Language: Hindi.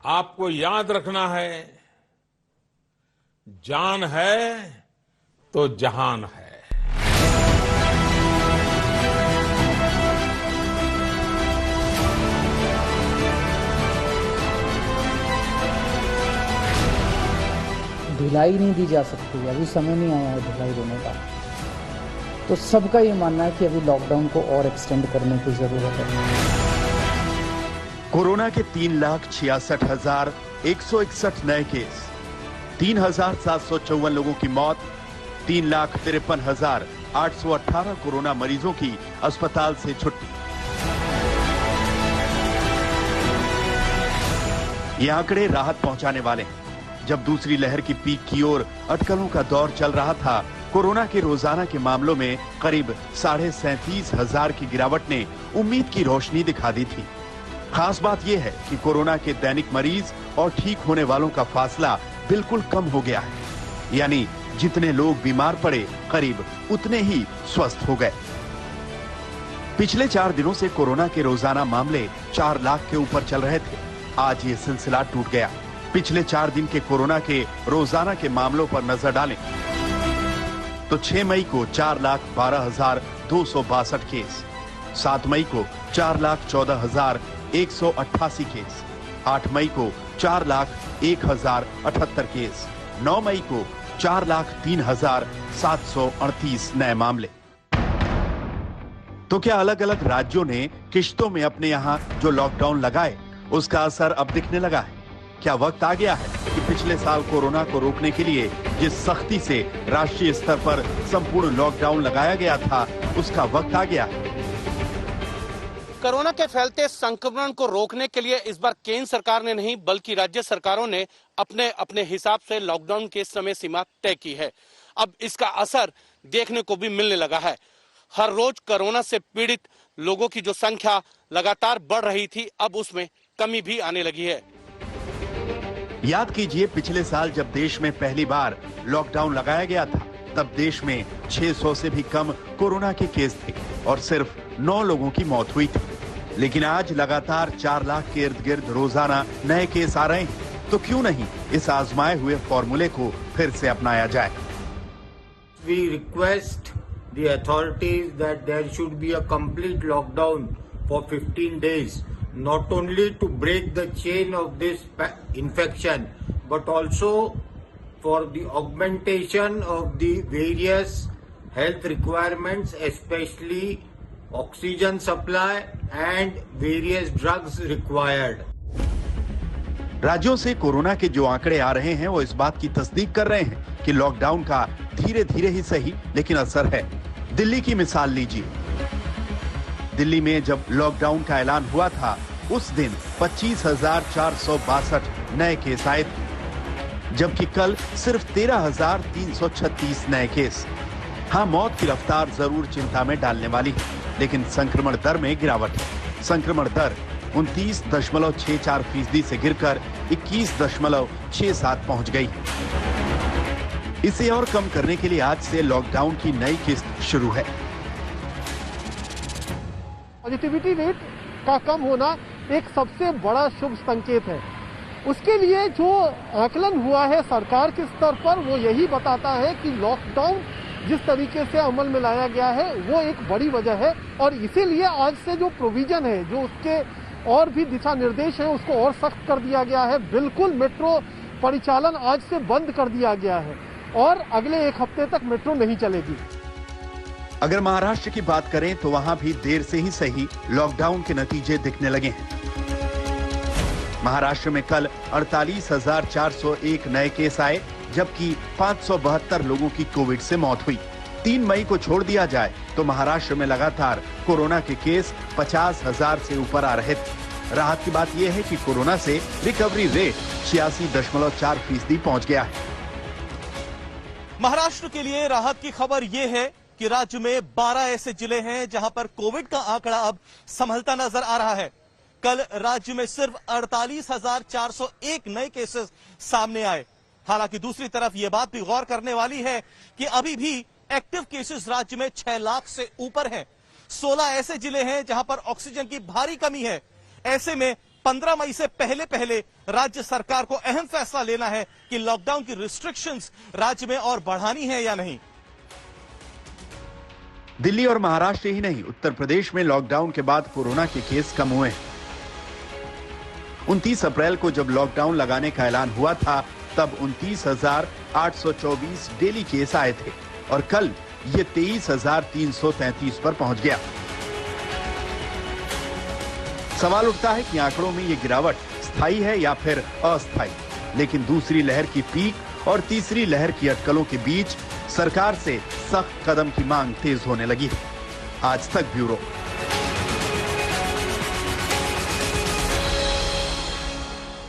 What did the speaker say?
आपको याद रखना है, जान है तो जहान है। ढिलाई नहीं दी जा सकती, अभी समय नहीं आया है ढिलाई देने का। तो सबका ये मानना है कि अभी लॉकडाउन को और एक्सटेंड करने की जरूरत है। कोरोना के 3,66,161 नए केस, 3,754 लोगों की मौत, 3,53,818 कोरोना मरीजों की अस्पताल से छुट्टी। ये आंकड़े राहत पहुंचाने वाले हैं। जब दूसरी लहर की पीक की ओर अटकलों का दौर चल रहा था, कोरोना के रोजाना के मामलों में करीब 37,500 की गिरावट ने उम्मीद की रोशनी दिखा दी थी। खास बात यह है कि कोरोना के दैनिक मरीज और ठीक होने वालों का फासला बिल्कुल कम हो गया है, यानी जितने लोग बीमार पड़े करीब उतने ही स्वस्थ हो गए। पिछले 4 दिनों से कोरोना के रोजाना मामले 4 लाख के ऊपर चल रहे थे। आज ये सिलसिला टूट गया। पिछले 4 दिन के कोरोना के रोजाना के मामलों पर नजर डालें तो 6 मई को 4,12,262 केस, 7 मई को 4,14,188 केस, 8 मई को 4,01,078 केस, 9 मई को 4,03,738 नए मामले। तो क्या अलग अलग राज्यों ने किश्तों में अपने यहां जो लॉकडाउन लगाए उसका असर अब दिखने लगा है? क्या वक्त आ गया है कि पिछले साल कोरोना को रोकने के लिए जिस सख्ती से राष्ट्रीय स्तर पर संपूर्ण लॉकडाउन लगाया गया था उसका वक्त आ गया है? कोरोना के फैलते संक्रमण को रोकने के लिए इस बार केंद्र सरकार ने नहीं बल्कि राज्य सरकारों ने अपने अपने हिसाब से लॉकडाउन के समय सीमा तय की है। अब इसका असर देखने को भी मिलने लगा है। हर रोज कोरोना से पीड़ित लोगों की जो संख्या लगातार बढ़ रही थी, अब उसमें कमी भी आने लगी है। याद कीजिए, पिछले साल जब देश में पहली बार लॉकडाउन लगाया गया था तब देश में 600 से भी कम कोरोना के केस थे और सिर्फ 9 लोगों की मौत हुई थी। लेकिन आज लगातार 4 लाख के इर्द गिर्द रोजाना नए केस आ रहे हैं, तो क्यों नहीं इस आजमाए हुए फॉर्मूले को फिर से अपनाया जाए। We request the authorities that there should be a complete lockdown for 15 days, not only to break the chain of this infection, but also for the augmentation of the various health requirements, especially oxygen supply and various drugs required. राज्यों से कोरोना के जो आंकड़े आ रहे हैं वो इस बात की तस्दीक कर रहे हैं कि लॉकडाउन का धीरे धीरे ही सही लेकिन असर है। दिल्ली की मिसाल लीजिए। दिल्ली में जब लॉकडाउन का ऐलान हुआ था उस दिन 25,462 नए केस आए थे, जबकि कल सिर्फ 13,336 नए केस। हाँ, मौत की रफ्तार जरूर चिंता में डालने वाली है, लेकिन संक्रमण दर में गिरावट है। संक्रमण दर 29.64% से गिरकर 21.67 पहुंच गई। इसे और कम करने के लिए आज से लॉकडाउन की नई किस्त शुरू है। पॉजिटिविटी रेट का कम होना एक सबसे बड़ा शुभ संकेत है। उसके लिए जो आकलन हुआ है सरकार के स्तर पर वो यही बताता है कि लॉकडाउन जिस तरीके से अमल में लाया गया है वो एक बड़ी वजह है और इसीलिए आज से जो प्रोविजन है, जो उसके और भी दिशा निर्देश है, उसको और सख्त कर दिया गया है। बिल्कुल मेट्रो परिचालन आज से बंद कर दिया गया है और अगले 1 हफ्ते तक मेट्रो नहीं चलेगी। अगर महाराष्ट्र की बात करें तो वहां भी देर से ही सही लॉकडाउन के नतीजे दिखने लगे हैं। महाराष्ट्र में कल 48,401 नए केस आए, जबकि 572 लोगों की कोविड से मौत हुई। 3 मई को छोड़ दिया जाए तो महाराष्ट्र में लगातार कोरोना के केस 50,000 से ऊपर आ रहे थे। राहत की बात यह है कि कोरोना से रिकवरी रेट 86.4% पहुंच गया है। महाराष्ट्र के लिए राहत की खबर यह है कि राज्य में 12 ऐसे जिले हैं जहां पर कोविड का आंकड़ा अब संभलता नजर आ रहा है। कल राज्य में सिर्फ 48,401 नए केसेस सामने आए। हालांकि दूसरी तरफ यह बात भी गौर करने वाली है कि अभी भी एक्टिव केसेस राज्य में 6 लाख से ऊपर हैं। 16 ऐसे जिले हैं जहां पर ऑक्सीजन की भारी कमी है। ऐसे में 15 मई से पहले राज्य सरकार को अहम फैसला लेना है कि लॉकडाउन की रिस्ट्रिक्शंस राज्य में और बढ़ानी है या नहीं। दिल्ली और महाराष्ट्र ही नहीं, उत्तर प्रदेश में लॉकडाउन के बाद कोरोना के केस कम हुए हैं। 29 अप्रैल को जब लॉकडाउन लगाने का ऐलान हुआ था तब 29,824 डेली केस आए थे और कल ये 23,333 पर पहुंच गया। सवाल उठता है कि आंकड़ों में ये गिरावट स्थायी है या फिर अस्थायी। लेकिन दूसरी लहर की पीक और तीसरी लहर की अटकलों के बीच सरकार से सख्त कदम की मांग तेज होने लगी है। आज तक ब्यूरो।